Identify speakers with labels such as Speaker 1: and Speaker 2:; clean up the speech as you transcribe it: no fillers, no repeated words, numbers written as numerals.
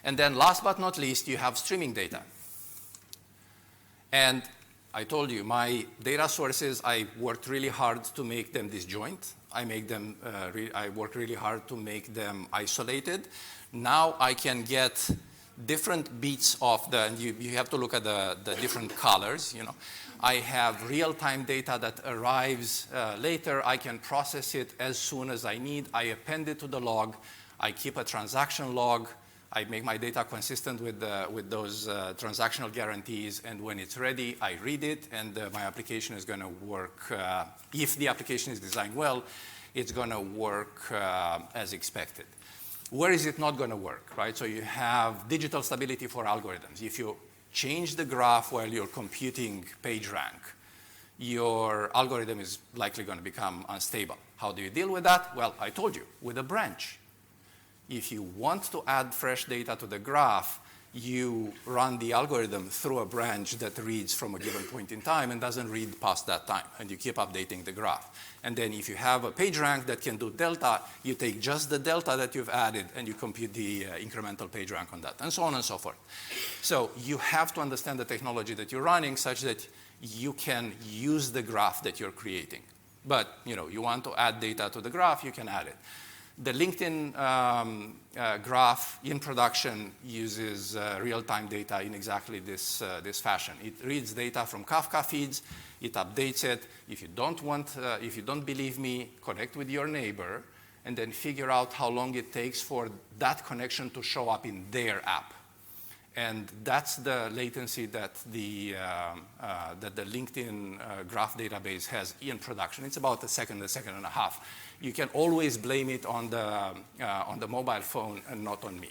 Speaker 1: And then last but not least, you have streaming data. And I told you, my data sources, I worked really hard to make them disjoint. I worked really hard to make them isolated. Now I can get different beats of and you have to look at the different colors, you know. I have real-time data that arrives later. I can process it as soon as I need. I append it to the log. I keep a transaction log. I make my data consistent with those transactional guarantees, and when it's ready, I read it, and my application is going to work. If the application is designed well, it's going to work as expected. Where is it not going to work, right? So you have digital stability for algorithms. If you change the graph while you're computing PageRank, your algorithm is likely going to become unstable. How do you deal with that? Well, I told you, with a branch. If you want to add fresh data to the graph, you run the algorithm through a branch that reads from a given point in time and doesn't read past that time, and you keep updating the graph. And then if you have a PageRank that can do delta, you take just the delta that you've added and you compute the incremental PageRank on that, and so on and so forth. So you have to understand the technology that you're running such that you can use the graph that you're creating. But you want to add data to the graph, you can add it. The LinkedIn graph in production uses real-time data in exactly this fashion. It reads data from Kafka feeds, it updates it. If you don't believe me, connect with your neighbor, and then figure out how long it takes for that connection to show up in their app. And that's the latency that the LinkedIn graph database has in production. It's about a second and a half. You can always blame it on the mobile phone and not on me.